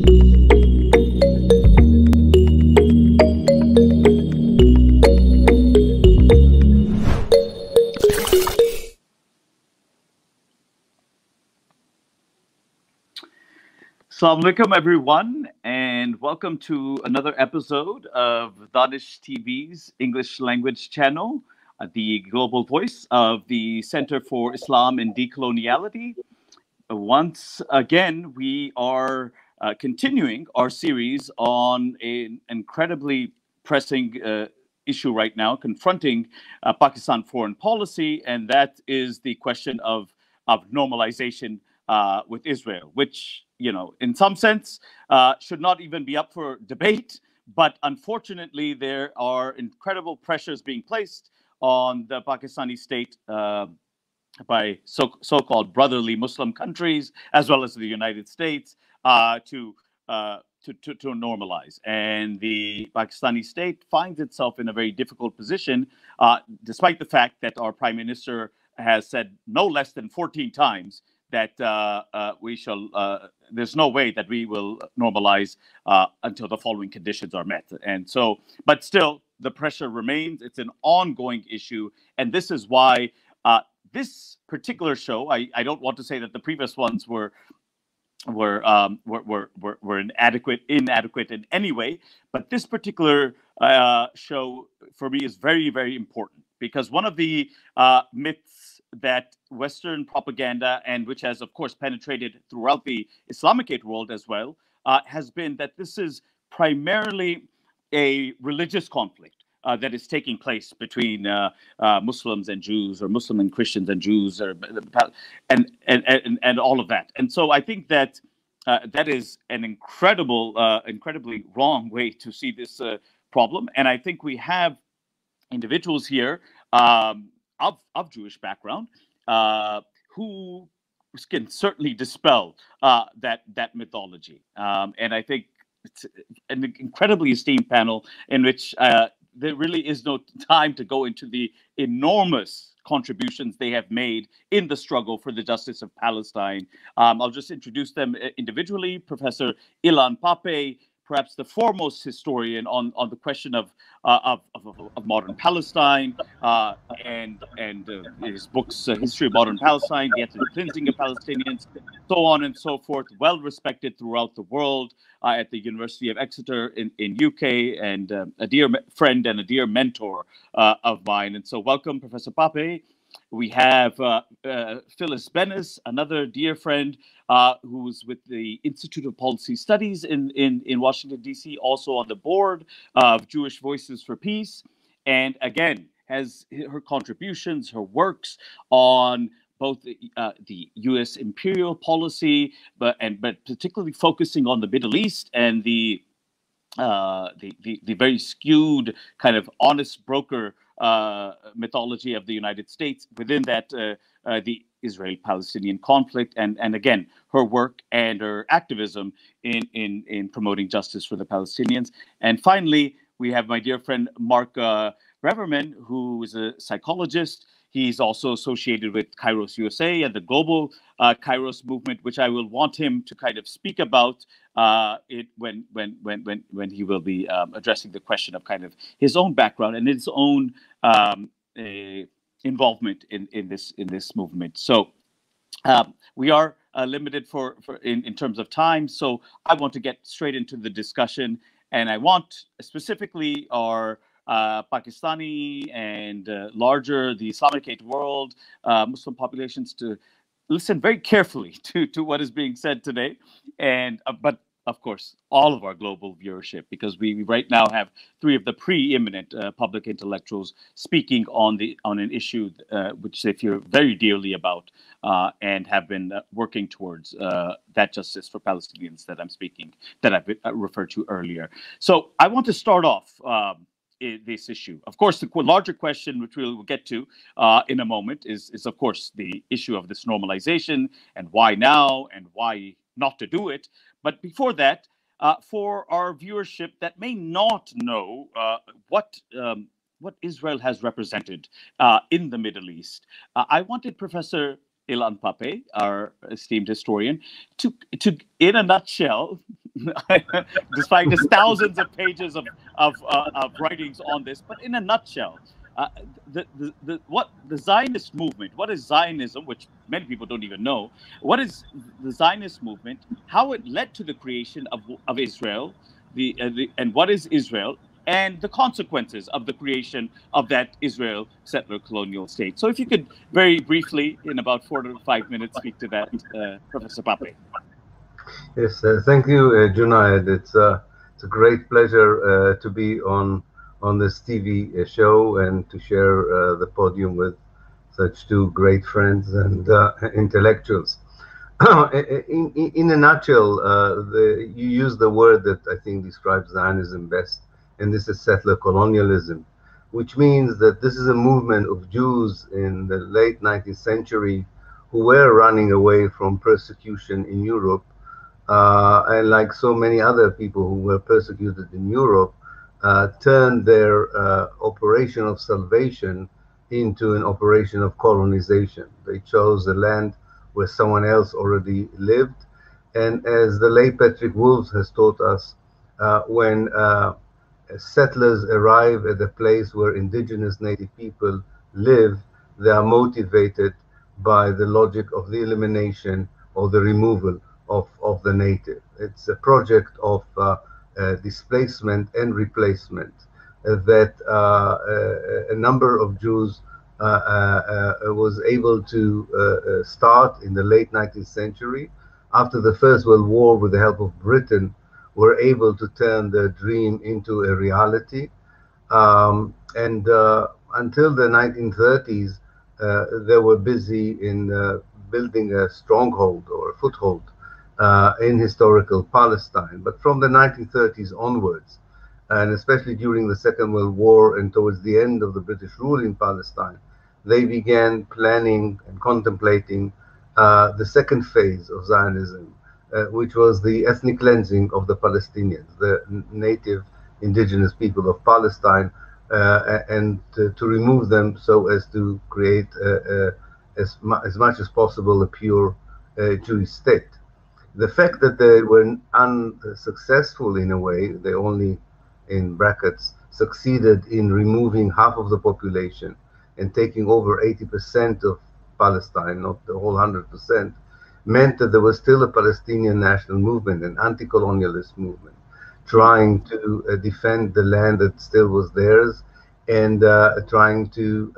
Assalamu alaikum, everyone, and welcome to another episode of Daanish TV's English language channel, the global voice of the Center for Islam and Decoloniality. Once again, we are continuing our series on an incredibly pressing issue right now, confronting Pakistan foreign policy, and that is the question of normalization with Israel, which, in some sense, should not even be up for debate. But unfortunately, there are incredible pressures being placed on the Pakistani state by so-called brotherly Muslim countries, as well as the United States, to normalize. And the Pakistani state finds itself in a very difficult position, despite the fact that our Prime Minister has said no less than 14 times that there's no way that we will normalize until the following conditions are met. And so, but still, the pressure remains. It's an ongoing issue. And this is why this particular show, I don't want to say that the previous ones were inadequate in any way, but this particular show for me is very, very important, because one of the myths that Western propaganda, and which has of course penetrated throughout the Islamicate world as well, has been that this is primarily a religious conflict that is taking place between Muslims and Jews, or Muslim and Christians and Jews, and all of that. And so I think that that is an incredibly wrong way to see this problem. And I think we have individuals here of Jewish background who can certainly dispel that mythology. And I think it's an incredibly esteemed panel in which there really is no time to go into the enormous contributions they have made in the struggle for the justice of Palestine. I'll just introduce them individually. Professor Ilan Pappe, perhaps the foremost historian on the question of modern Palestine, and his books, History of Modern Palestine, The Ethnic Cleansing of Palestinians, so on and so forth, well respected throughout the world, at the University of Exeter in UK, and a dear friend and a dear mentor of mine. And so welcome, Professor Pappe. We have Phyllis Bennis, another dear friend who's with the Institute of Policy Studies in Washington, D.C., also on the board of Jewish Voices for Peace. And again, has her contributions, her works on both the U.S. imperial policy, but particularly focusing on the Middle East and the very skewed kind of honest broker mythology of the United States within that the Israeli-Palestinian conflict, and again her work and her activism in promoting justice for the Palestinians. And finally, we have my dear friend Mark Braverman, who is a psychologist. He's also associated with Kairos USA and the global Kairos movement, which I will want him to kind of speak about it when he will be addressing the question of kind of his own background and his own involvement in this movement. So we are limited in terms of time, so I want to get straight into the discussion, and I want specifically our Pakistani and larger the Islamicate world Muslim populations to listen very carefully to what is being said today, and but of course all of our global viewership, because we right now have three of the preeminent public intellectuals speaking on an issue which they feel very dearly about and have been working towards that justice for Palestinians that I've referred to earlier. So I want to start off this issue. Of course, the larger question, which we'll get to in a moment, is of course the issue of this normalization and why now and why not to do it. But before that, for our viewership that may not know what Israel has represented in the Middle East, I wanted Professor Ilan Pappe, our esteemed historian, to in a nutshell, despite there's thousands of pages of writings on this. But in a nutshell, what the Zionist movement, what is Zionism, which many people don't even know, what is the Zionist movement, how it led to the creation of Israel, and what is Israel, and the consequences of the creation of that Israel settler colonial state. So if you could very briefly, in about 4 to 5 minutes, speak to that, Professor Pappe. Yes, thank you, Junaid. It's a great pleasure to be on this TV show and to share the podium with such two great friends and intellectuals. In a nutshell, you use the word that I think describes Zionism best, and this is settler colonialism, which means that this is a movement of Jews in the late 19th century who were running away from persecution in Europe, and like so many other people who were persecuted in Europe, turned their operation of salvation into an operation of colonization. They chose a land where someone else already lived. And as the late Patrick Wolves has taught us, when settlers arrive at a place where indigenous native people live, they are motivated by the logic of the elimination or the removal of the native. It's a project of displacement and replacement that a number of Jews was able to start in the late 19th century. After the First World War, with the help of Britain, were able to turn their dream into a reality. And until the 1930s, they were busy in building a stronghold or a foothold in historical Palestine. But from the 1930s onwards, and especially during the Second World War and towards the end of the British rule in Palestine, they began planning and contemplating the second phase of Zionism, which was the ethnic cleansing of the Palestinians, the native indigenous people of Palestine, and to remove them so as to create as much as possible a pure Jewish state. The fact that they were unsuccessful in a way, they only, in brackets, succeeded in removing half of the population and taking over 80% of Palestine, not the whole 100%, meant that there was still a Palestinian national movement, an anti-colonialist movement, trying to defend the land that still was theirs, and trying to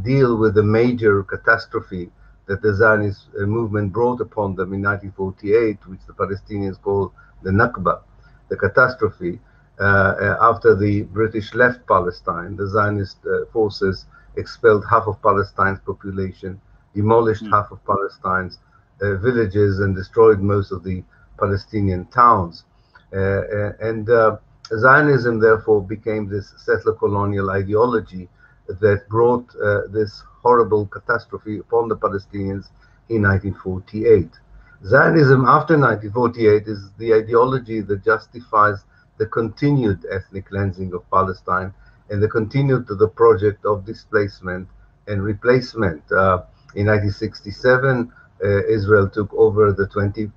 deal with the major catastrophe that the Zionist movement brought upon them in 1948, which the Palestinians call the Nakba, the catastrophe. After the British left Palestine, the Zionist forces expelled half of Palestine's population, demolished half of Palestine's villages, and destroyed most of the Palestinian towns. Zionism, therefore, became this settler colonial ideology that brought this horrible catastrophe upon the Palestinians in 1948. Zionism after 1948 is the ideology that justifies the continued ethnic cleansing of Palestine and the continued to the project of displacement and replacement. In 1967, Israel took over the 20%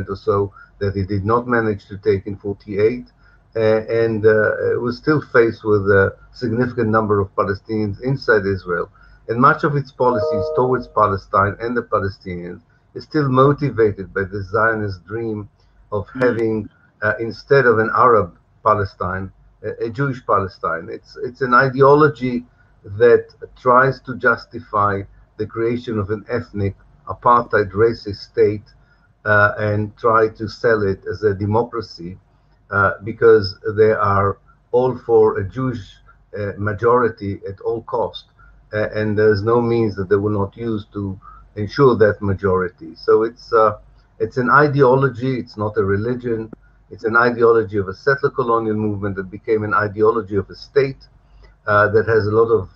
or so that it did not manage to take in 48, and it was still faced with a significant number of Palestinians inside Israel, and much of its policies towards Palestine and the Palestinians is still motivated by the Zionist dream of having, instead of an Arab Palestine, a Jewish Palestine. It's an ideology that tries to justify the creation of an ethnic apartheid racist state and try to sell it as a democracy because they are all for a Jewish majority at all cost, and there's no means that they will not use to ensure that majority. So it's an ideology, it's not a religion. It's an ideology of a settler colonial movement that became an ideology of a state that has a lot of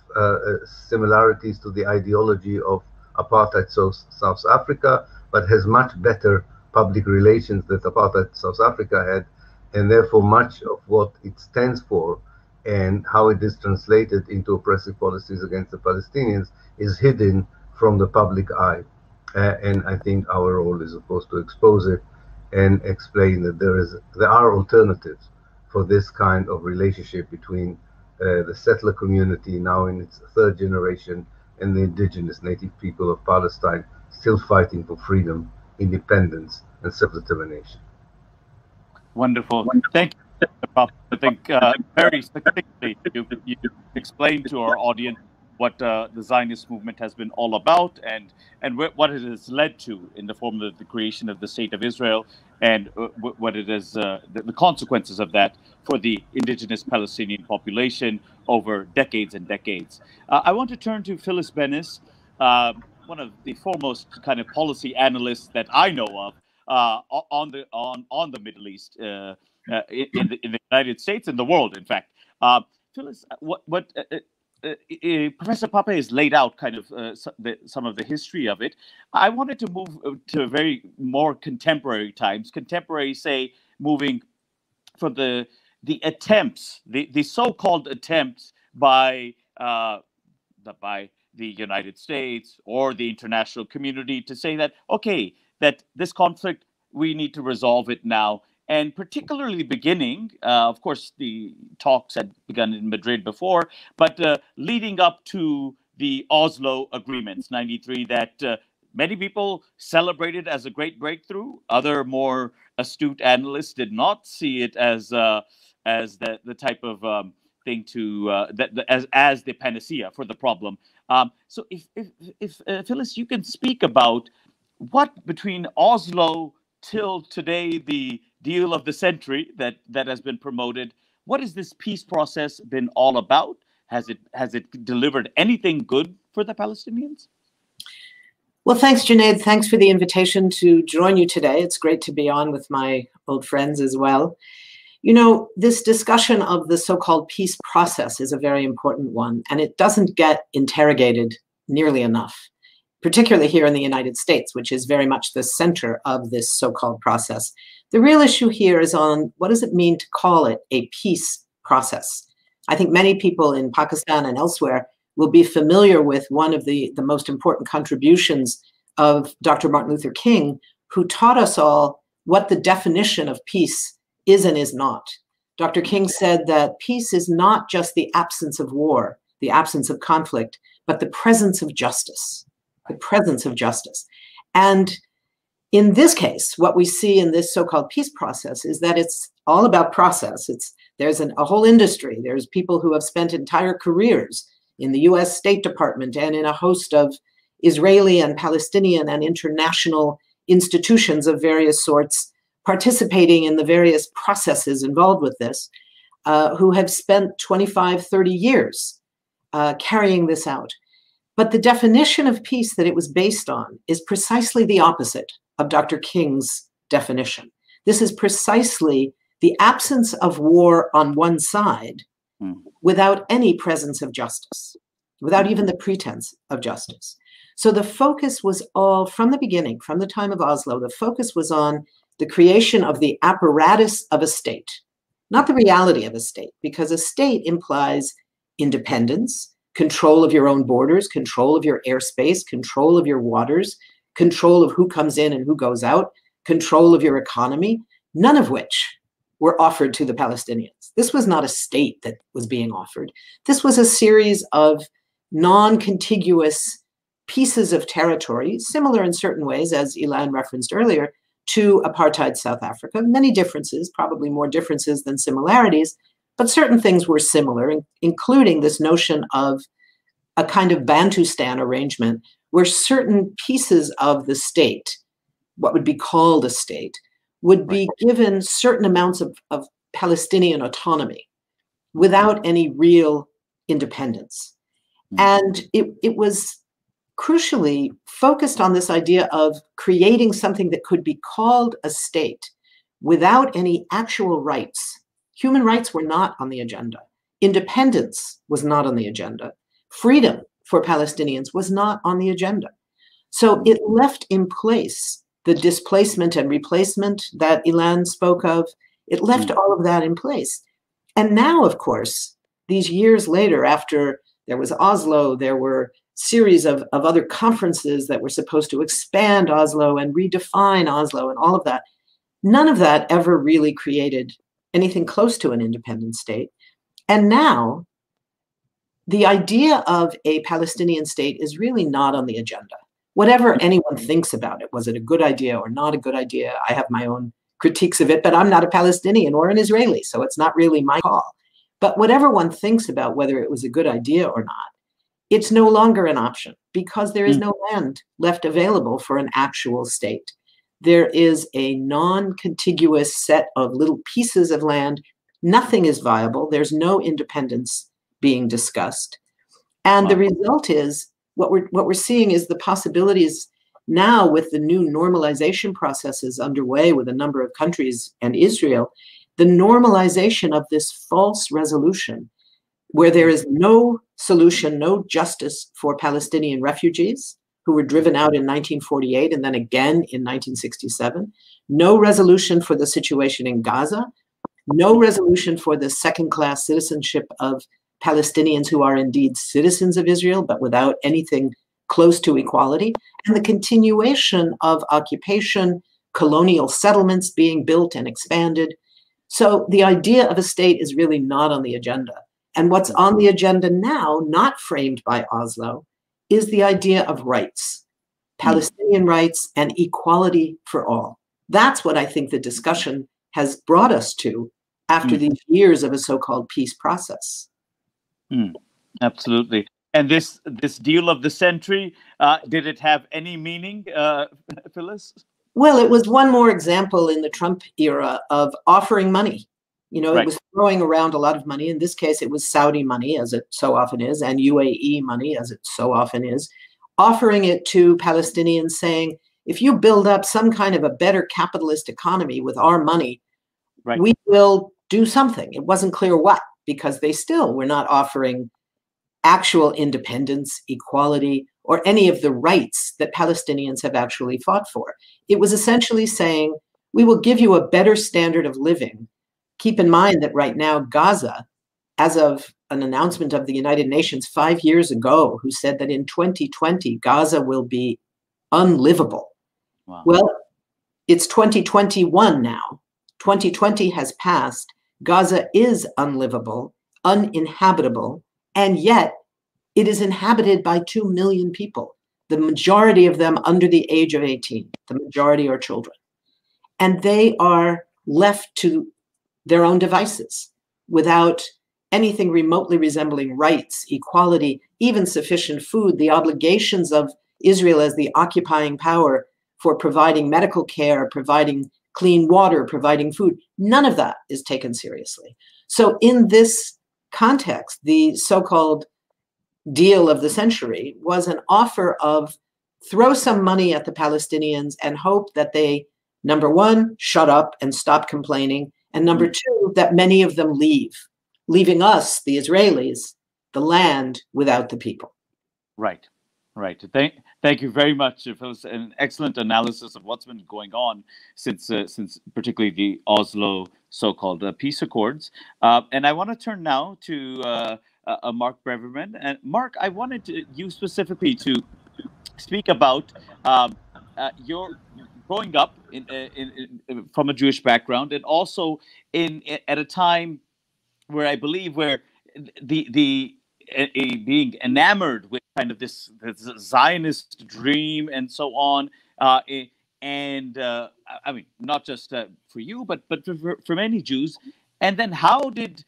similarities to the ideology of apartheid South Africa, but has much better public relations that apartheid South Africa had, and therefore much of what it stands for and how it is translated into oppressive policies against the Palestinians is hidden from the public eye. And I think our role is, of course, to expose it and explain that there are alternatives for this kind of relationship between the settler community, now in its third generation, and the indigenous native people of Palestine, still fighting for freedom, independence, and self-determination. Wonderful. Thank you, Pappe. I think very succinctly you explained to our audience what the Zionist movement has been all about, and what it has led to in the form of the creation of the State of Israel, and what it is, the consequences of that for the indigenous Palestinian population over decades and decades. I want to turn to Phyllis Bennis, one of the foremost kind of policy analysts that I know of on the Middle East, in the United States and the world, in fact. Phyllis, Professor Pappe has laid out kind of some of the history of it. I wanted to move to very more contemporary times. Contemporary, say, moving from the attempts, the so-called attempts by the United States or the international community to say that, okay, that this conflict, we need to resolve it now. And particularly beginning, of course, the talks had begun in Madrid before, but leading up to the Oslo agreements, 93, that many people celebrated as a great breakthrough. Other more astute analysts did not see it as the type of thing to as the panacea for the problem. So if Phyllis, you can speak about what between Oslo till today, the deal of the century that has been promoted, what has this peace process been all about? Has it delivered anything good for the Palestinians? Well, thanks, Junaid. Thanks for the invitation to join you today. It's great to be on with my old friends as well. You know, this discussion of the so-called peace process is a very important one, and it doesn't get interrogated nearly enough, particularly here in the United States, which is very much the center of this so-called process. The real issue here is on what does it mean to call it a peace process? I think many people in Pakistan and elsewhere will be familiar with one of the most important contributions of Dr. Martin Luther King, who taught us all what the definition of peace is and is not. Dr. King said that peace is not just the absence of war, the absence of conflict, but the presence of justice. The presence of justice. And in this case, what we see in this so-called peace process is that it's all about process. There's a whole industry. There's people who have spent entire careers in the US State Department and in a host of Israeli and Palestinian and international institutions of various sorts participating in the various processes involved with this, who have spent 25, 30 years carrying this out. But the definition of peace that it was based on is precisely the opposite of Dr. King's definition. This is precisely the absence of war on one side without any presence of justice, without even the pretense of justice. So the focus was all, from the beginning, from the time of Oslo, the focus was on the creation of the apparatus of a state, not the reality of a state, because a state implies independence, control of your own borders, control of your airspace, control of your waters, control of who comes in and who goes out, control of your economy, none of which were offered to the Palestinians. This was not a state that was being offered. This was a series of non-contiguous pieces of territory, similar in certain ways, as Ilan referenced earlier, to apartheid South Africa. Many differences, probably more differences than similarities, but certain things were similar, including this notion of a kind of Bantustan arrangement where certain pieces of the state, what would be called a state, would be given certain amounts of Palestinian autonomy without any real independence. And it was crucially focused on this idea of creating something that could be called a state without any actual rights. Human rights were not on the agenda. Independence was not on the agenda. Freedom for Palestinians was not on the agenda. So it left in place the displacement and replacement that Ilan spoke of. It left all of that in place. And now, of course, these years later, after there was Oslo, there were series of other conferences that were supposed to expand Oslo and redefine Oslo and all of that. None of that ever really created anything close to an independent state. And now the idea of a Palestinian state is really not on the agenda. Whatever anyone thinks about it, was it a good idea or not a good idea? I have my own critiques of it, but I'm not a Palestinian or an Israeli, so it's not really my call. But whatever one thinks about whether it was a good idea or not, it's no longer an option because there is no land left available for an actual state. There is a non-contiguous set of little pieces of land. Nothing is viable. There's no independence being discussed. And the result is what we're seeing is the possibilities now with the new normalization processes underway with a number of countries and Israel, the normalization of this false resolution where there is no solution, no justice for Palestinian refugees who were driven out in 1948 and then again in 1967, no resolution for the situation in Gaza, no resolution for the second-class citizenship of Palestinians who are indeed citizens of Israel, but without anything close to equality, and the continuation of occupation, colonial settlements being built and expanded. So the idea of a state is really not on the agenda. And what's on the agenda now, not framed by Oslo, is the idea of rights, Palestinian rights and equality for all. That's what I think the discussion has brought us to after these years of a so-called peace process. Absolutely. And this deal of the century, did it have any meaning, Phyllis? Well, it was one more example in the Trump era of offering money. You know, it was throwing around a lot of money. In this case, it was Saudi money, as it so often is, and UAE money, as it so often is, offering it to Palestinians saying, if you build up some kind of a better capitalist economy with our money, we will do something. It wasn't clear what, because they still were not offering actual independence, equality, or any of the rights that Palestinians have actually fought for. It was essentially saying, we will give you a better standard of living. Keep in mind that right now, Gaza, as of an announcement of the United Nations 5 years ago, who said that in 2020, Gaza will be unlivable. Wow. Well, it's 2021 now. 2020 has passed. Gaza is unlivable, uninhabitable, and yet it is inhabited by 2 million people, the majority of them under the age of 18. The majority are children. And they are left to their own devices without anything remotely resembling rights, equality, even sufficient food, the obligations of Israel as the occupying power for providing medical care, providing clean water, providing food. None of that is taken seriously. So in this context, the so-called deal of the century was an offer of throw some money at the Palestinians and hope that they, number one, shut up and stop complaining, and number two, that many of them leave, leaving us, the Israelis, the land without the people. Right, right. Thank you very much, Phyllis. An excellent analysis of what's been going on since particularly the Oslo so-called peace accords. And I want to turn now to Mark Braverman. And Mark, I wanted you specifically to speak about your growing up from a Jewish background, and also at a time where I believe where being enamored with kind of this Zionist dream and so on, I mean, not just for you, but for many Jews. And then how did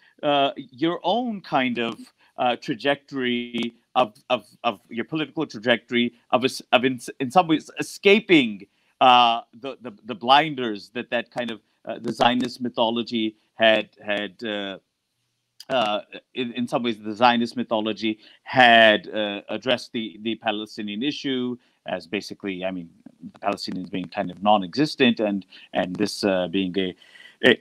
your own kind of trajectory of your political trajectory of in some ways escaping the blinders that kind of the Zionist mythology had in some ways the Zionist mythology had addressed the Palestinian issue as basically, I mean, the Palestinians being kind of non-existent, and this being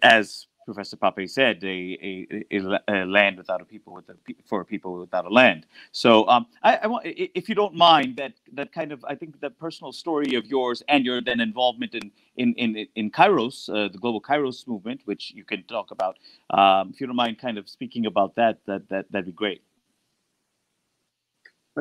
as Professor Pappe said, a land without a people, for a people without a land. So I want, if you don't mind, that kind of, I think, the personal story of yours and your then involvement in Kairos, the global Kairos movement, which you can talk about. If you don't mind, kind of speaking about that'd be great.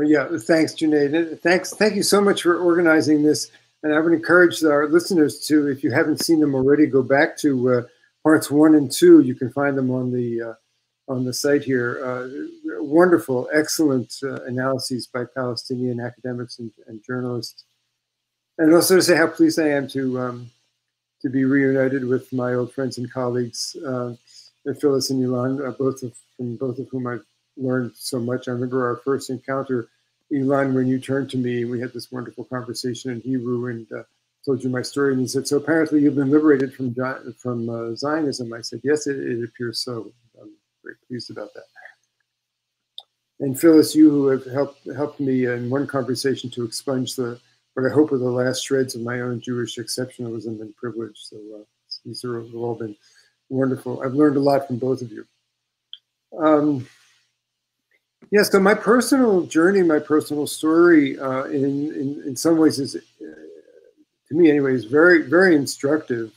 Yeah, thanks, Junaid. Thank you so much for organizing this And I would encourage our listeners to, if you haven't seen them already, go back to parts 1 and 2. You can find them on the site here. Wonderful, excellent analyses by Palestinian academics and journalists. And also to say how pleased I am to be reunited with my old friends and colleagues, Phyllis and Ilan, from both of whom I've learned so much. I remember our first encounter, Ilan, when you turned to me, we had this wonderful conversation in Hebrew and told you my story. And he said, "So apparently you've been liberated from Zionism." I said, "Yes, it appears so." I'm very pleased about that. And Phyllis, you who have helped me in one conversation to expunge what I hope are the last shreds of my own Jewish exceptionalism and privilege. So these have all been wonderful. I've learned a lot from both of you. Yeah, so my personal journey, my personal story, in some ways is, to me anyway, is very, very instructive.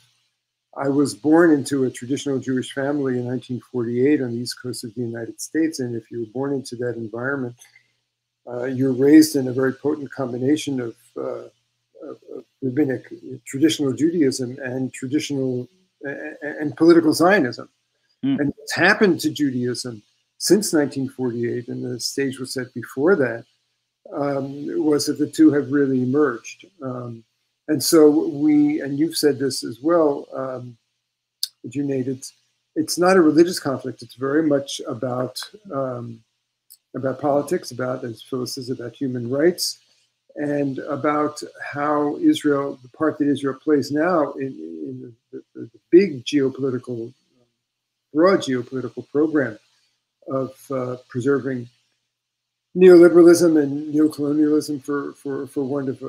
I was born into a traditional Jewish family in 1948 on the East Coast of the United States, and if you were born into that environment, you're raised in a very potent combination of rabbinic traditional Judaism and traditional and political Zionism. And what's happened to Judaism since 1948, and the stage was set before that, was that the two have really merged. And so and you've said this as well, Junaid, it's not a religious conflict. It's very much about politics, as Phyllis says, about human rights, and about how Israel, the part that Israel plays now in the big geopolitical, broad geopolitical program of preserving neoliberalism and neocolonialism, for want of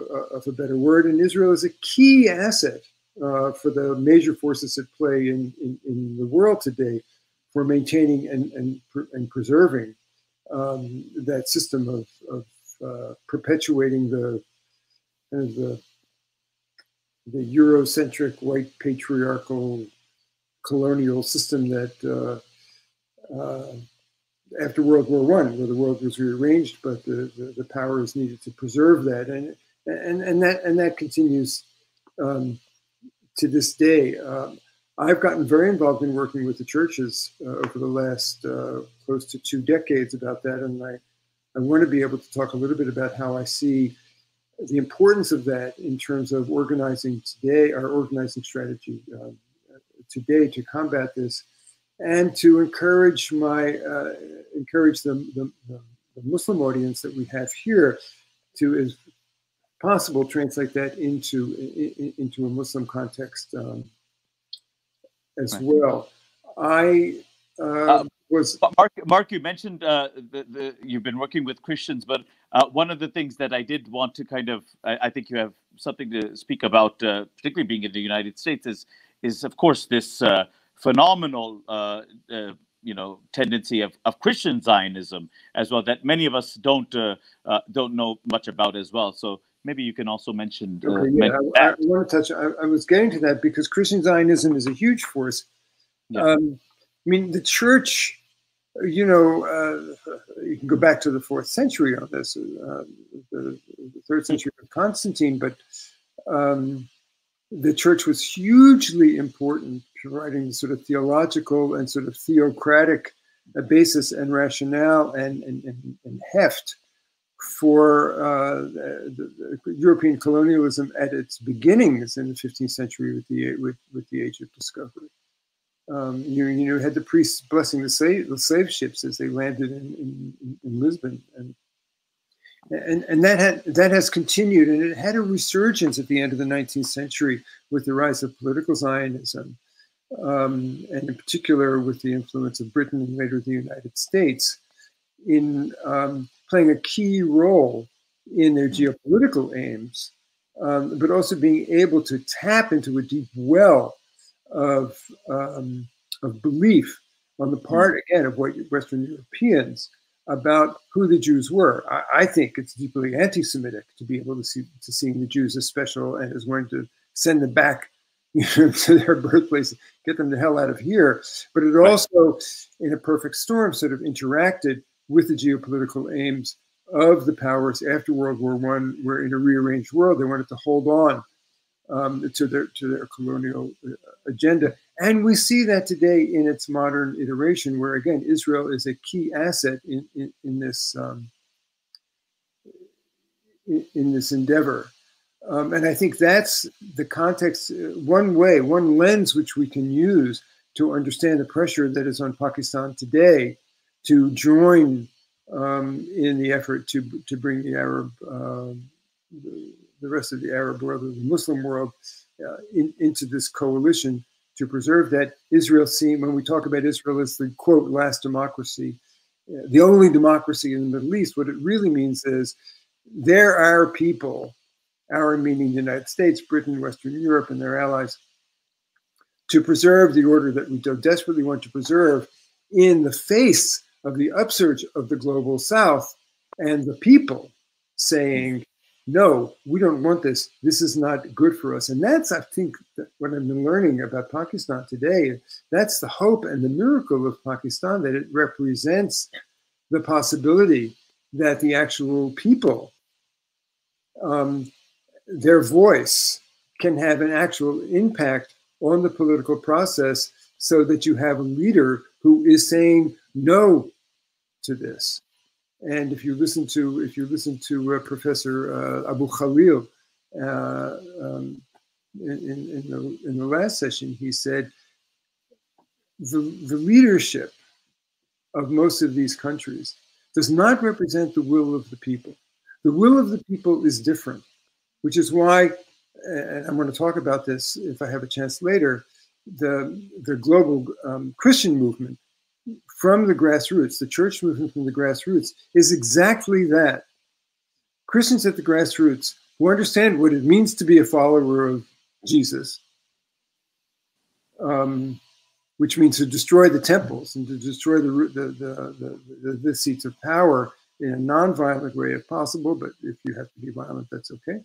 a better word. And Israel is a key asset for the major forces at play in the world today for maintaining and preserving that system of perpetuating the Eurocentric, white, patriarchal, colonial system that after World War I, where the world was rearranged, but the powers needed to preserve that, and that continues to this day. I've gotten very involved in working with the churches over the last close to 2 decades about that, and I want to be able to talk a little bit about how I see the importance of that in terms of organizing today, our organizing strategy today to combat this, and to encourage the Muslim audience that we have here to, as possible, translate that into a Muslim context as well. I was Mark. You mentioned you've been working with Christians, but one of the things that I did want to kind of, I think you have something to speak about, particularly being in the United States, is of course this phenomenal tendency of Christian Zionism as well, that many of us don't know much about as well. So maybe you can also mention. I want to touch. I was getting to that because Christian Zionism is a huge force. Yeah. I mean, the church, you can go back to the 4th century on this, the 3rd century of Constantine, but the church was hugely important, providing sort of theological and sort of theocratic basis and rationale and heft for the European colonialism at its beginnings in the 15th century with the Age of Discovery. You had the priests blessing the slave ships as they landed in Lisbon, and that has continued, and it had a resurgence at the end of the 19th century with the rise of political Zionism, and in particular with the influence of Britain and later the United States in playing a key role in their geopolitical aims, but also being able to tap into a deep well of belief on the part, again, of white Western Europeans about who the Jews were. I think it's deeply anti-Semitic to be able to see the Jews as special and as going to send them back to their birthplace, get them the hell out of here. But it also, in a perfect storm, sort of interacted with the geopolitical aims of the powers after World War I were in a rearranged world. They wanted to hold on to their colonial agenda. And we see that today in its modern iteration, where, again, Israel is a key asset in this endeavor. And I think that's the context, one lens which we can use to understand the pressure that is on Pakistan today to join in the effort to bring the Arab, the rest of the Arab world, or the Muslim world, into this coalition to preserve that. Israel seen, when we talk about Israel as the, quote, last democracy, the only democracy in the Middle East, what it really means is they're our people, our meaning the United States, Britain, Western Europe, and their allies, to preserve the order that we so desperately want to preserve in the face of the upsurge of the global South and the people saying, no, we don't want this. This is not good for us. And that's, I think, what I've been learning about Pakistan today. That's the hope and the miracle of Pakistan, that it represents the possibility that the actual people, their voice can have an actual impact on the political process, so that you have a leader who is saying no to this. And if you listen to Professor Abu Khalil in the last session, he said the leadership of most of these countries does not represent the will of the people. The will of the people is different, which is why, and I'm going to talk about this if I have a chance later, the global Christian movement from the grassroots, the church movement from the grassroots, is exactly that. Christians at the grassroots who understand what it means to be a follower of Jesus, which means to destroy the temples and to destroy the seats of power in a non-violent way if possible, but if you have to be violent, that's okay.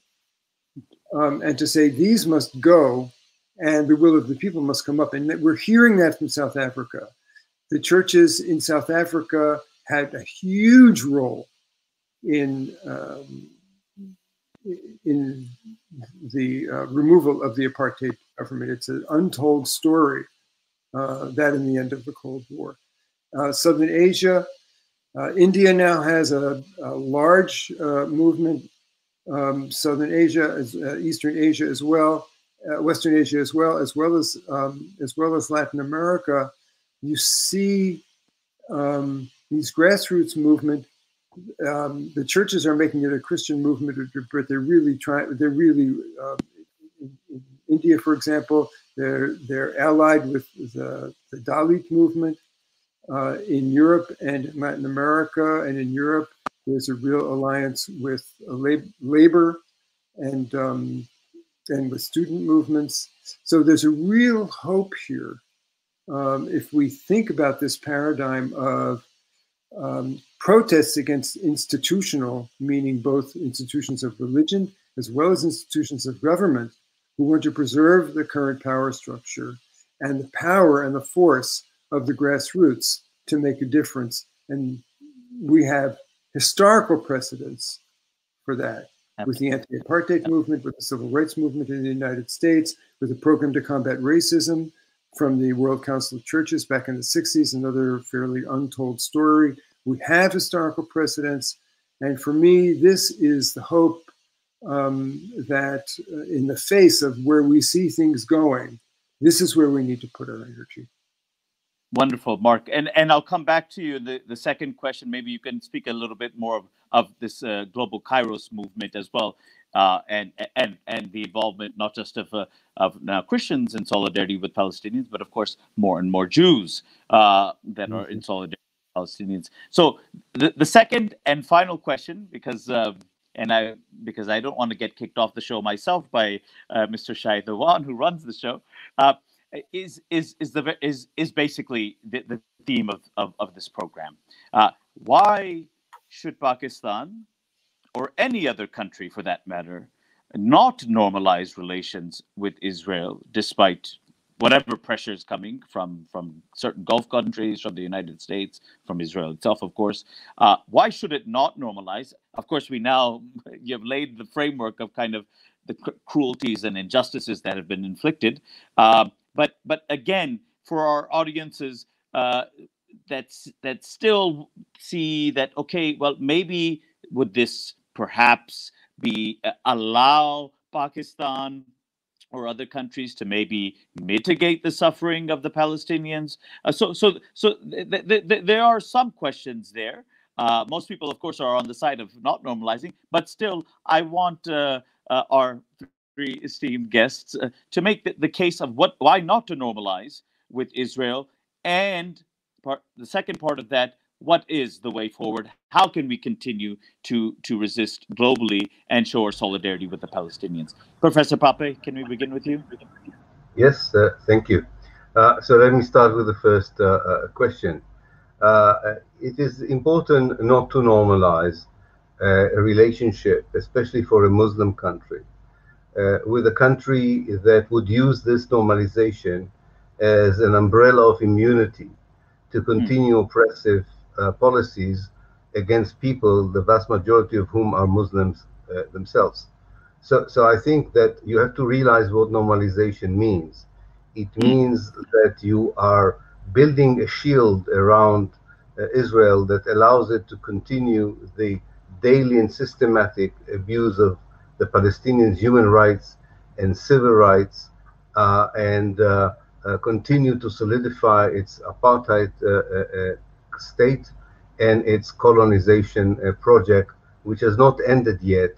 And to say these must go and the will of the people must come up. And we're hearing that from South Africa. The churches in South Africa had a huge role in the removal of the apartheid government. It's an untold story, that in the end of the Cold War. Southern Asia, India now has a large movement. Southern Asia, Eastern Asia as well, Western Asia as well as Latin America. You see these grassroots movement. The churches are making it a Christian movement, but they're really trying. They're really in India, for example, they're allied with the Dalit movement. In Europe and in Latin America, and in Europe, there's a real alliance with labor and with student movements. So there's a real hope here. If we think about this paradigm of protests against institutional, meaning both institutions of religion as well as institutions of government, who want to preserve the current power structure and the power and the force of the grassroots to make a difference. And we have historical precedents for that. Absolutely. With the anti-apartheid movement, with the civil rights movement in the United States, with the program to combat racism from the World Council of Churches back in the 60s, another fairly untold story. We have historical precedents. And for me, this is the hope that in the face of where we see things going, this is where we need to put our energy. Wonderful, Mark. And I'll come back to you in the second question. Maybe you can speak a little bit more of this global Kairos movement as well, and the involvement not just of now Christians in solidarity with Palestinians, but of course more and more Jews that are in solidarity with Palestinians. So the second and final question, because I don't want to get kicked off the show myself by Mr. Shai Dewan, who runs the show. Is basically the theme of this program. Why should Pakistan, or any other country for that matter, not normalize relations with Israel, despite whatever pressure is coming from certain Gulf countries, from the United States, from Israel itself, of course. Why should it not normalize? Of course, you have laid the framework of kind of the cruelties and injustices that have been inflicted. But again, for our audiences that still see that, okay, well, maybe would this perhaps be allow Pakistan or other countries to maybe mitigate the suffering of the Palestinians? There are some questions there. Most people, of course, are on the side of not normalizing, but still, I want our three esteemed guests to make the case of why not to normalize with Israel, and the second part of that, what is the way forward? How can we continue to resist globally and show our solidarity with the Palestinians? Professor Pappe, can we begin with you? Yes, thank you. So let me start with the first question. It is important not to normalize a relationship, especially for a Muslim country, with a country that would use this normalization as an umbrella of immunity to continue oppressive policies against people, the vast majority of whom are Muslims themselves. So I think that you have to realize what normalization means. It means that you are building a shield around Israel that allows it to continue the daily and systematic abuse of the Palestinians' human rights and civil rights, and continue to solidify its apartheid state and its colonization project, which has not ended yet.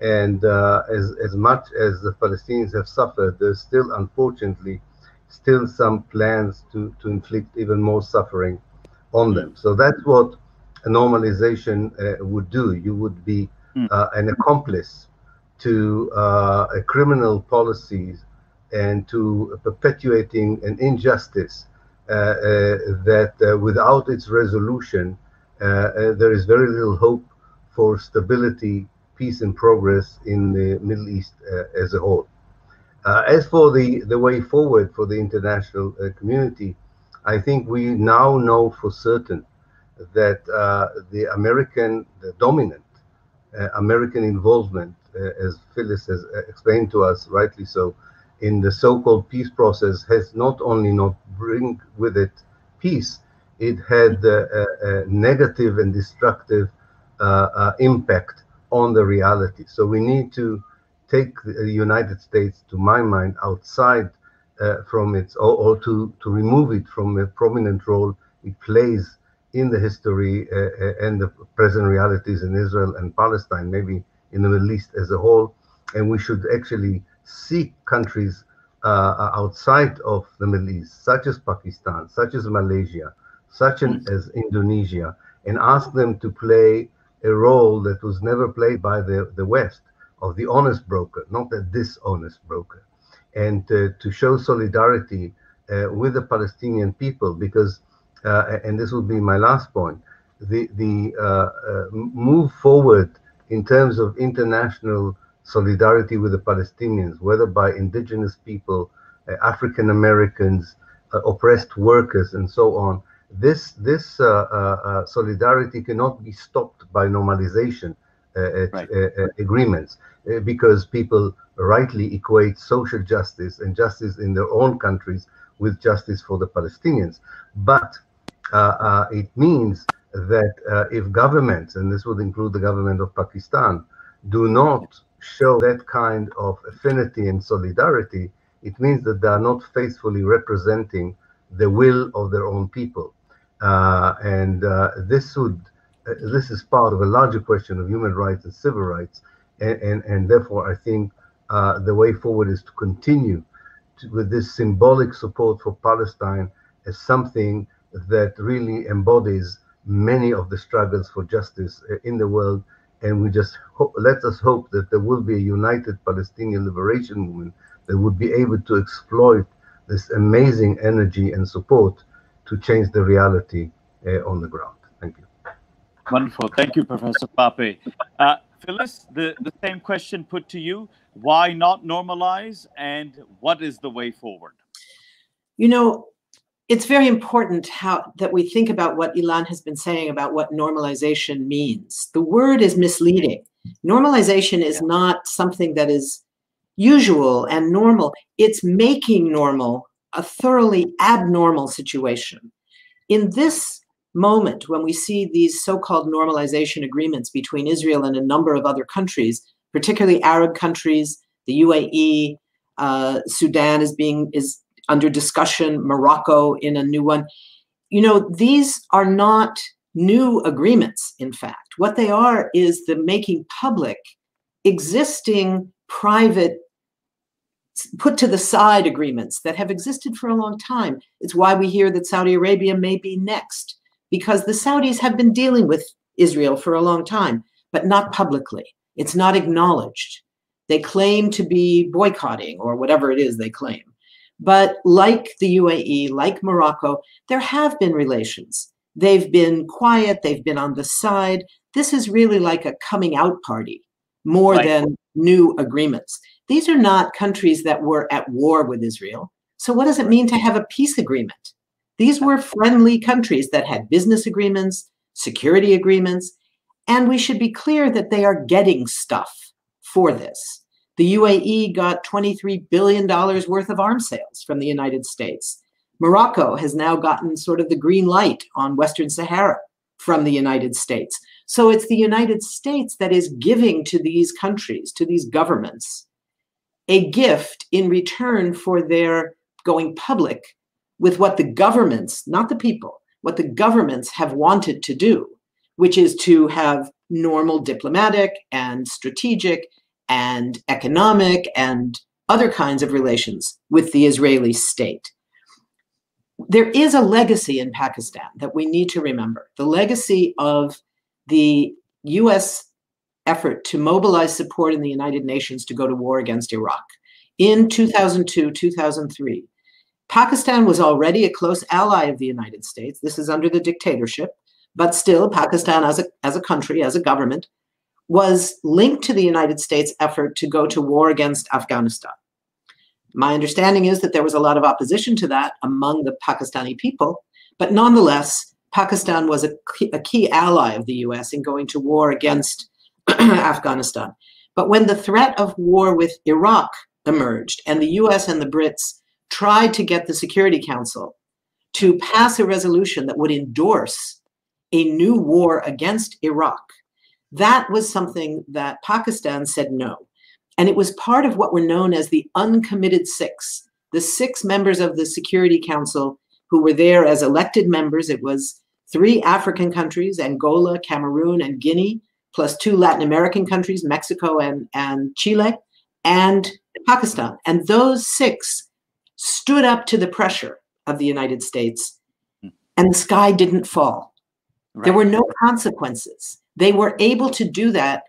And as much as the Palestinians have suffered, there's still, unfortunately, still some plans to inflict even more suffering on them. So that's what a normalization would do. You would be an accomplice to criminal policies and to perpetuating an injustice that without its resolution, there is very little hope for stability, peace, and progress in the Middle East as a whole. As for the way forward for the international community, I think we now know for certain that the dominant American involvement, as Phyllis has explained to us, rightly so, in the so-called peace process has not only not bring with it peace, it had a negative and destructive impact on the reality. So we need to take the United States, to my mind, outside from its, or to remove it from a prominent role it plays in the history and the present realities in Israel and Palestine, maybe in the Middle East as a whole. And we should actually seek countries outside of the Middle East, such as Pakistan, such as Malaysia, such as Indonesia, and ask them to play a role that was never played by the West, of the honest broker, not the dishonest broker, and to show solidarity with the Palestinian people, because, and this will be my last point, the move forward in terms of international solidarity with the Palestinians, whether by indigenous people, African Americans, oppressed workers, and so on. This solidarity cannot be stopped by normalization agreements, because people rightly equate social justice and justice in their own countries with justice for the Palestinians. But it means that if governments, and this would include the government of Pakistan, do not show that kind of affinity and solidarity, it means that they are not faithfully representing the will of their own people. This is part of a larger question of human rights and civil rights, and therefore I think the way forward is to continue with this symbolic support for Palestine as something that really embodies many of the struggles for justice in the world. And we just let us hope that there will be a united Palestinian liberation movement that would be able to exploit this amazing energy and support to change the reality on the ground. Thank you. Wonderful. Thank you, Professor Pappe. Phyllis, the same question put to you. Why not normalize, and what is the way forward? You know, it's very important that we think about what Ilan has been saying about what normalization means. The word is misleading. Normalization is not something that is usual and normal. It's making normal a thoroughly abnormal situation. In this moment, when we see these so-called normalization agreements between Israel and a number of other countries, particularly Arab countries, the UAE, Sudan is under discussion, Morocco in a new one. You know, these are not new agreements, in fact. What they are is the making public existing private, put to the side agreements that have existed for a long time. It's why we hear that Saudi Arabia may be next, because the Saudis have been dealing with Israel for a long time, but not publicly. It's not acknowledged. They claim to be boycotting or whatever it is they claim. But like the UAE, like Morocco, there have been relations. They've been quiet, they've been on the side. This is really like a coming out party more than new agreements. These are not countries that were at war with Israel. So what does it mean to have a peace agreement? These were friendly countries that had business agreements, security agreements, and we should be clear that they are getting stuff for this. The UAE got $23 billion worth of arms sales from the United States. Morocco has now gotten sort of the green light on Western Sahara from the United States. So it's the United States that is giving to these countries, to these governments, a gift in return for their going public with what the governments, not the people, what the governments have wanted to do, which is to have normal diplomatic and strategic and economic and other kinds of relations with the Israeli state. There is a legacy in Pakistan that we need to remember, the legacy of the US effort to mobilize support in the United Nations to go to war against Iraq. In 2002, 2003, Pakistan was already a close ally of the United States. This is under the dictatorship, but still Pakistan as a country, as a government, was linked to the United States effort to go to war against Afghanistan. My understanding is that there was a lot of opposition to that among the Pakistani people, but nonetheless, Pakistan was a key ally of the US in going to war against Afghanistan. But when the threat of war with Iraq emerged and the US and the Brits tried to get the Security Council to pass a resolution that would endorse a new war against Iraq, that was something that Pakistan said no. And it was part of what were known as the uncommitted six, the 6 members of the Security Council who were there as elected members. It was 3 African countries, Angola, Cameroon, and Guinea, plus 2 Latin American countries, Mexico and Chile, and Pakistan. And those 6 stood up to the pressure of the United States, and the sky didn't fall. Right. There were no consequences. They were able to do that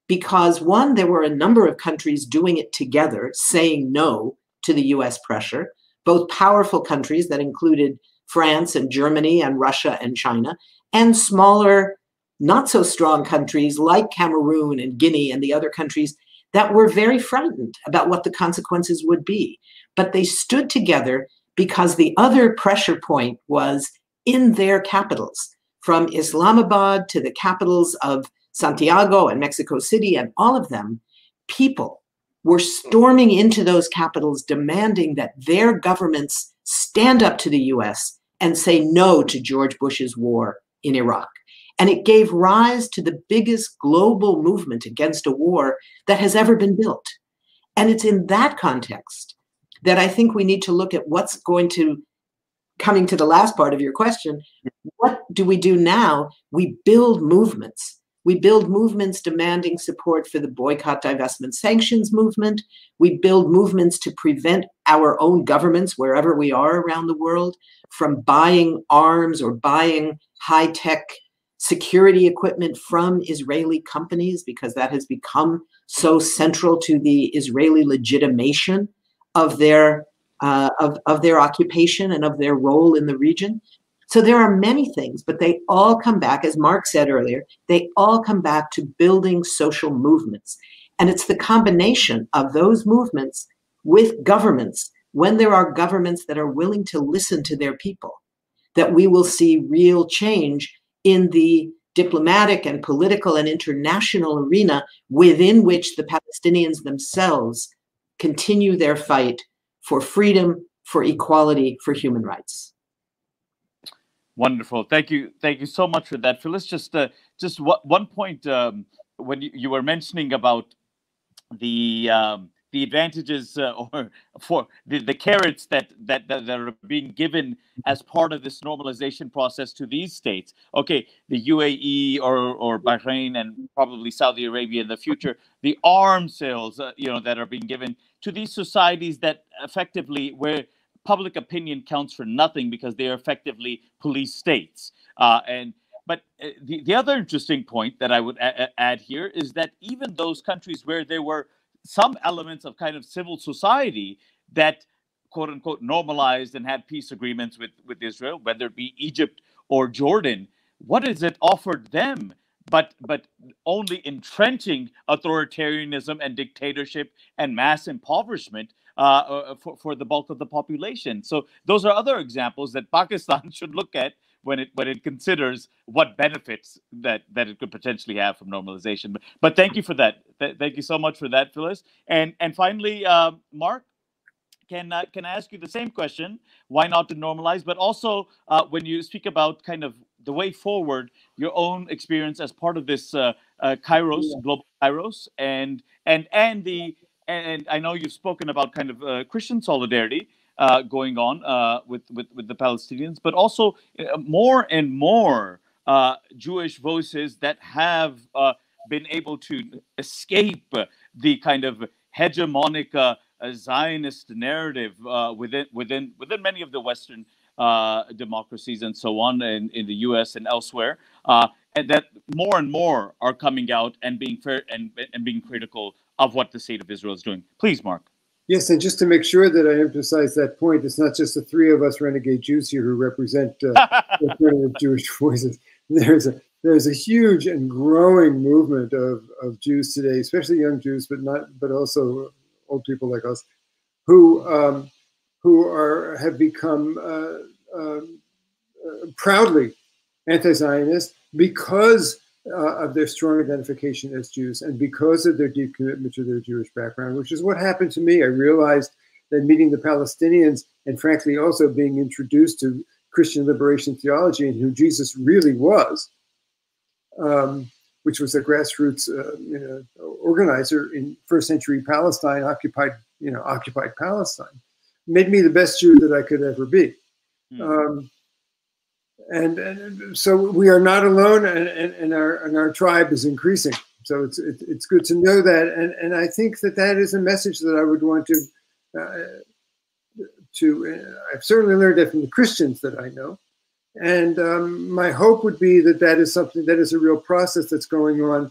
because, one, there were a number of countries doing it together, saying no to the US pressure, both powerful countries that included France and Germany and Russia and China, and smaller, not so strong countries like Cameroon and Guinea and the other countries that were very frightened about what the consequences would be. But they stood together because the other pressure point was in their capitals, from Islamabad to the capitals of Santiago and Mexico City and all of them. People were storming into those capitals demanding that their governments stand up to the US and say no to George Bush's war in Iraq. And it gave rise to the biggest global movement against a war that has ever been built. And it's in that context that I think we need to look at what's going to, coming to the last part of your question, what do we do now? We build movements. We build movements demanding support for the boycott, divestment, sanctions movement. We build movements to prevent our own governments, wherever we are around the world, from buying arms or buying high-tech security equipment from Israeli companies, because that has become so central to the Israeli legitimation of their occupation and of their role in the region. So there are many things, but they all come back, as Mark said earlier, they all come back to building social movements. And it's the combination of those movements with governments when there are governments that are willing to listen to their people, that we will see real change in the diplomatic and political and international arena within which the Palestinians themselves continue their fight for freedom, for equality, for human rights. Wonderful. Thank you so much for that, Phyllis. Just one point when you were mentioning about the advantages or for the carrots that are being given as part of this normalization process to these states. Okay, the UAE or Bahrain and probably Saudi Arabia in the future, the arms sales that are being given to these societies that effectively where public opinion counts for nothing because they are effectively police states. But the other interesting point that I would add here is that even those countries where there were some elements of kind of civil society that, quote unquote, normalized and had peace agreements with Israel, whether it be Egypt or Jordan, what has it offered them but only entrenching authoritarianism and dictatorship and mass impoverishment for the bulk of the population? So those are other examples that Pakistan should look at when it considers what benefits that it could potentially have from normalization. But thank you for that. Thank you so much for that, Phyllis. And finally, Mark, can I ask you the same question? Why not to normalize? But also, when you speak about kind of the way forward, your own experience as part of this Kairos, global Kairos, and I know you've spoken about kind of Christian solidarity going on with the Palestinians, but also more and more Jewish voices that have been able to escape the kind of hegemonic Zionist narrative within many of the Western democracies and so on, in the U.S. and elsewhere, and that more and more are coming out and being fair and being critical of what the state of Israel is doing. Please, Mark. Yes, and just to make sure that I emphasize that point, it's not just the three of us renegade Jews here who represent alternative Jewish voices. There's a huge and growing movement of Jews today, especially young Jews, but also old people like us, who have become proudly anti-Zionist because of their strong identification as Jews and because of their deep commitment to their Jewish background, which is what happened to me. I realized that meeting the Palestinians and frankly also being introduced to Christian liberation theology and who Jesus really was, which was a grassroots organizer in first century Palestine, occupied Palestine, made me the best Jew that I could ever be. And so we are not alone, and our tribe is increasing. So it's good to know that, and I think that is a message that I would want to. I've certainly learned that from the Christians that I know, and my hope would be that is something that is a real process that's going on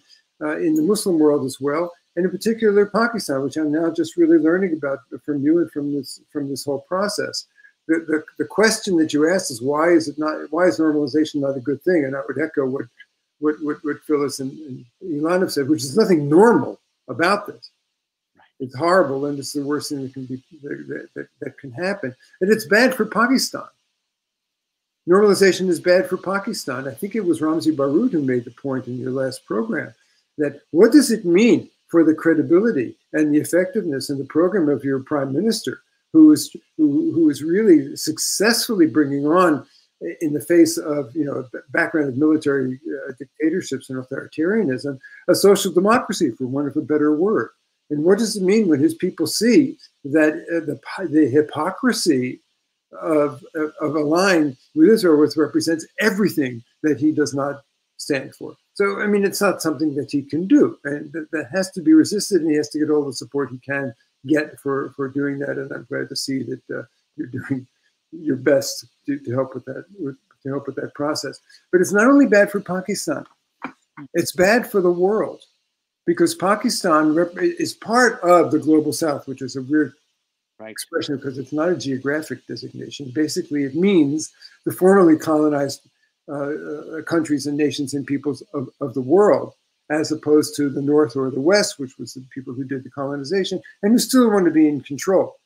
in the Muslim world as well, and in particular Pakistan, which I'm now just really learning about from you and from this whole process. The question that you asked is why is normalization not a good thing? And I would echo what Phyllis and Ilan have said, which is nothing normal about this. Right. It's horrible, and it's the worst thing that can be that can happen. And it's bad for Pakistan. Normalization is bad for Pakistan. I think it was Ramzi Baroud who made the point in your last program that what does it mean for the credibility and the effectiveness and the program of your prime minister, who is really successfully bringing on, in the face of a background of military dictatorships and authoritarianism, a social democracy, for want of a better word. And what does it mean when his people see that the hypocrisy of a line with Israel, which represents everything that he does not stand for? So, I mean, it's not something that he can do, and that has to be resisted, and he has to get all the support he can get for doing that. And I'm glad to see that you're doing your best to help with that process. But it's not only bad for Pakistan; it's bad for the world, because Pakistan is part of the global South, which is a weird expression because it's not a geographic designation. Basically, it means the formerly colonized countries and nations and peoples of the world, as opposed to the North or the West, which was the people who did the colonization and who still want to be in control.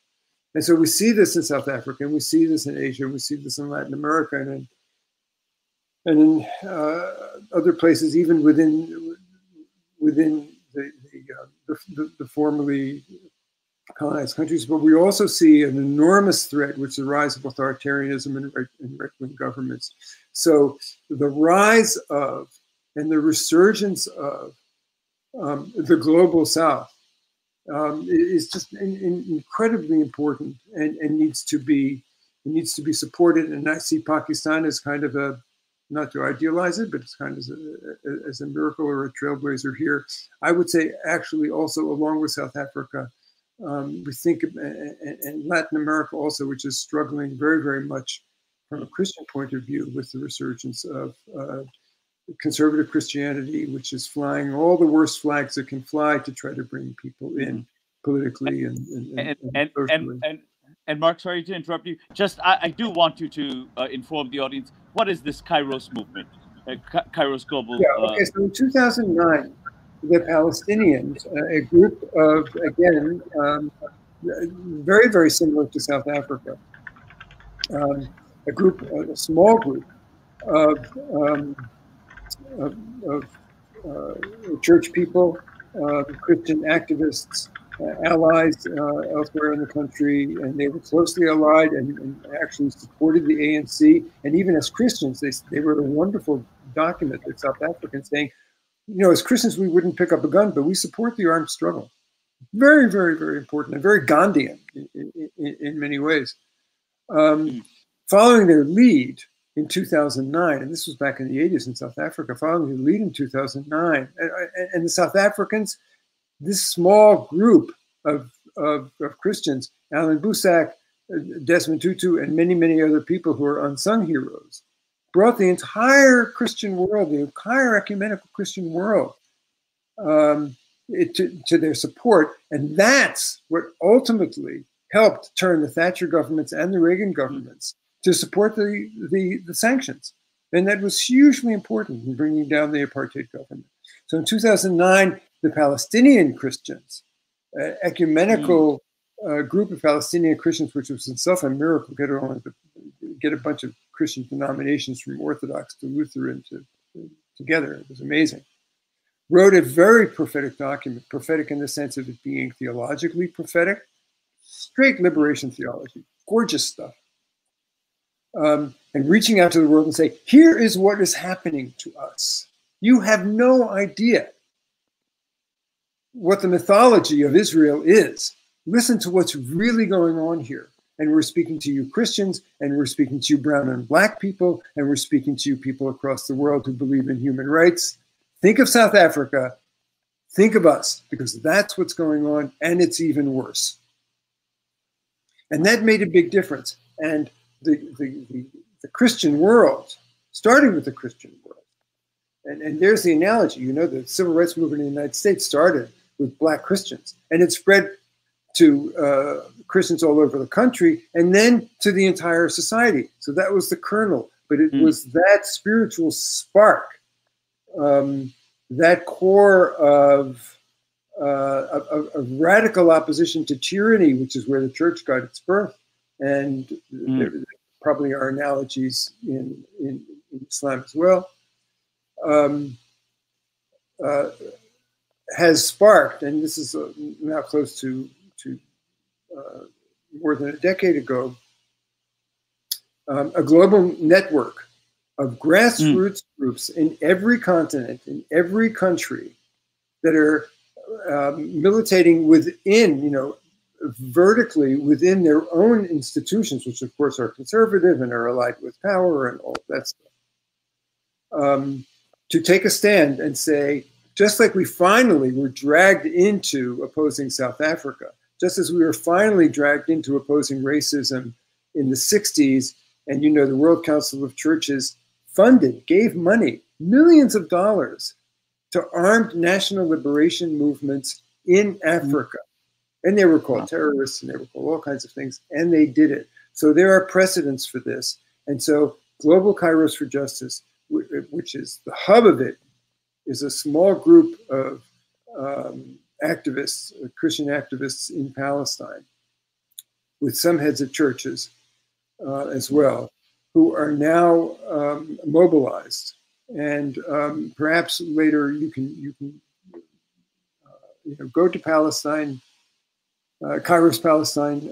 And so we see this in South Africa, and we see this in Asia, and we see this in Latin America, and in other places, even within the formerly colonized countries. But we also see an enormous threat, which is the rise of authoritarianism and right-wing governments. So the rise of and the resurgence of the global South is just incredibly important and needs to be supported. And I see Pakistan as kind of a, not to idealize it, but it's kind of as a miracle or a trailblazer here. I would say actually also along with South Africa, we think, and Latin America also, which is struggling very, very much from a Christian point of view with the resurgence of conservative Christianity, which is flying all the worst flags it can fly to try to bring people in politically and socially. And Mark, sorry to interrupt you. Just I do want you to inform the audience, what is this Kairos movement? Kairos Global. Yeah, okay, so in 2009, the Palestinians, a group of, again, very, very similar to South Africa, a small group of church people, Christian activists, allies elsewhere in the country, and they were closely allied and actually supported the ANC. And even as Christians, they wrote a wonderful document that South Africans saying, you know, as Christians, we wouldn't pick up a gun, but we support the armed struggle. Very, very, very important and very Gandhian in many ways. Following their lead in 2009, and this was back in the 80s in South Africa, following their lead in 2009, and the South Africans, this small group of Christians, Alan Boesak, Desmond Tutu, and many, many other people who are unsung heroes, brought the entire Christian world, the entire ecumenical Christian world to their support. And that's what ultimately helped turn the Thatcher governments and the Reagan governments to support the sanctions. And that was hugely important in bringing down the apartheid government. So in 2009, the Palestinian Christians, ecumenical group of Palestinian Christians, which was itself a miracle, get a bunch of Christian denominations from Orthodox to Lutheran together. It was amazing. Wrote a very prophetic document, prophetic in the sense of it being theologically prophetic, straight liberation theology, gorgeous stuff. And reaching out to the world and say, here is what is happening to us. You have no idea what the mythology of Israel is. Listen to what's really going on here. And we're speaking to you Christians, and we're speaking to you brown and black people, and we're speaking to you people across the world who believe in human rights. Think of South Africa. Think of us, because that's what's going on, and it's even worse. And that made a big difference. And the Christian world, starting with the Christian world, and there's the analogy, you know, the civil rights movement in the United States started with black Christians, and it spread to Christians all over the country, and then to the entire society. So that was the kernel, but it was that spiritual spark, that core of radical opposition to tyranny, which is where the church got its birth. And there probably are analogies in Islam as well, has sparked, and this is now close to more than a decade ago, a global network of grassroots groups in every continent, in every country, that are militating within, you know, vertically within their own institutions, which of course are conservative and are allied with power and all that stuff, to take a stand and say, just like we finally were dragged into opposing South Africa, just as we were finally dragged into opposing racism in the 60s, and you know, the World Council of Churches gave money, millions of dollars, to armed national liberation movements in Africa. And they were called terrorists, and they were called all kinds of things, and they did it. So there are precedents for this. And so Global Kairos for Justice, which is the hub of it, is a small group of activists, Christian activists in Palestine, with some heads of churches as well, who are now mobilized. And perhaps later you can go to Palestine, Kairos Palestine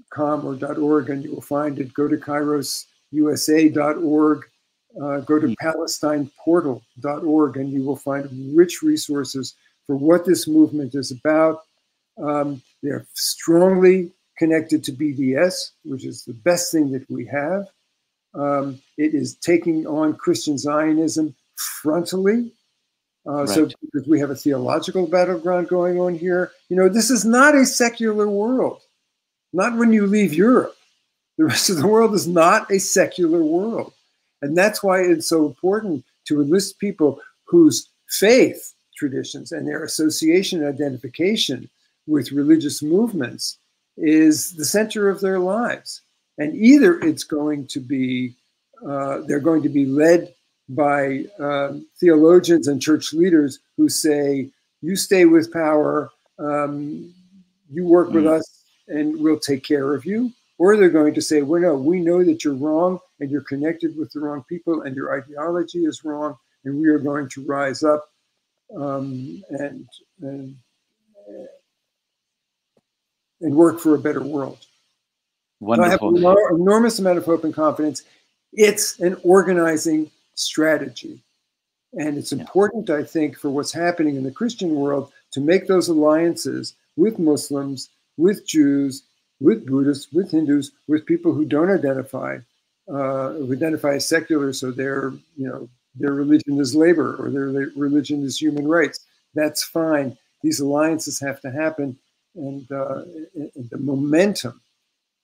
.com or .org, and you will find it. Go to KairosUSA.org. Go to PalestinePortal.org, and you will find rich resources for what this movement is about. They're strongly connected to BDS, which is the best thing that we have. It is taking on Christian Zionism frontally. Right. So because we have a theological battleground going on here, this is not a secular world. Not when you leave Europe. The rest of the world is not a secular world. And that's why it's so important to enlist people whose faith traditions and their association and identification with religious movements is the center of their lives. And either it's going to be, they're going to be led by theologians and church leaders who say, you stay with power, you work with us, and we'll take care of you. Or they're going to say, well, no, we know that you're wrong and you're connected with the wrong people and your ideology is wrong, and we are going to rise up and work for a better world. Wonderful. So I have an enormous amount of hope and confidence. It's an organizing strategy. And it's important, I think, for what's happening in the Christian world to make those alliances with Muslims, with Jews, with Buddhists, with Hindus, with people who don't identify, who identify as secular, so their religion is labor or their religion is human rights. That's fine. These alliances have to happen, and the momentum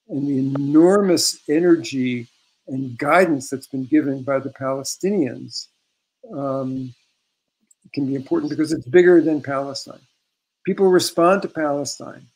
and the enormous energy and guidance that's been given by the Palestinians can be important because it's bigger than Palestine. People respond to Palestine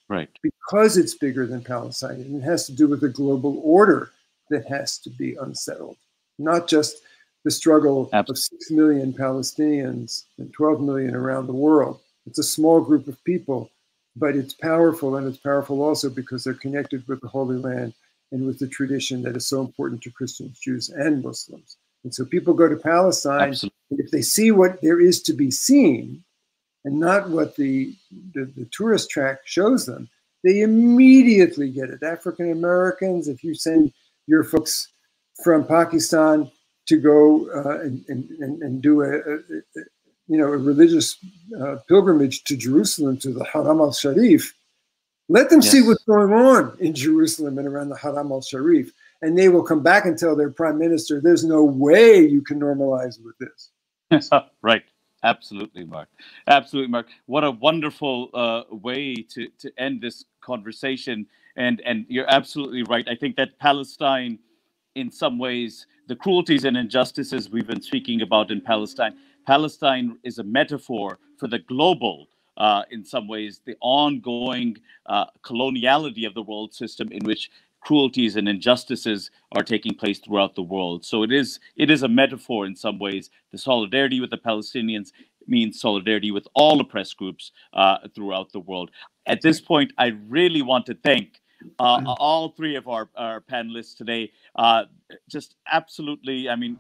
because it's bigger than Palestine, and it has to do with the global order that has to be unsettled, not just the struggle of 6 million Palestinians and 12 million around the world. It's a small group of people, but it's powerful, and it's powerful also because they're connected with the Holy Land and with the tradition that is so important to Christians, Jews, and Muslims. And so people go to Palestine, and if they see what there is to be seen, and not what the tourist track shows them, they immediately get it. African Americans, if you send your folks from Pakistan to go and do a religious pilgrimage to Jerusalem, to the Haram al-Sharif, let them see what's going on in Jerusalem and around the Haram al-Sharif, and they will come back and tell their prime minister, there's no way you can normalize with this. Right. Absolutely, Mark. Absolutely, Mark. What a wonderful way to end this conversation. And you're absolutely right. I think that Palestine, in some ways, the cruelties and injustices we've been speaking about in Palestine is a metaphor for the global, in some ways, the ongoing coloniality of the world system in which cruelties and injustices are taking place throughout the world. So it is a metaphor in some ways. The solidarity with the Palestinians means solidarity with all oppressed groups throughout the world. At this point, I really want to thank all three of our panelists today. Just absolutely, I mean,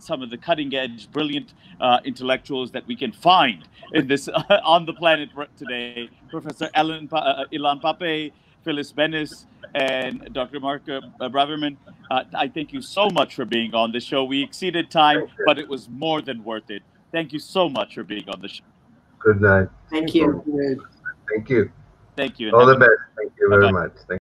some of the cutting edge, brilliant intellectuals that we can find in this on the planet today. Professor Ilan Pappe, Phyllis, Bennis, and Dr. Mark Braverman. I thank you so much for being on the show. We exceeded time, but it was more than worth it. Thank you so much for being on the show. Good night. Thank you. Thank you. Thank you. All the best. Thank you very much. Thank you.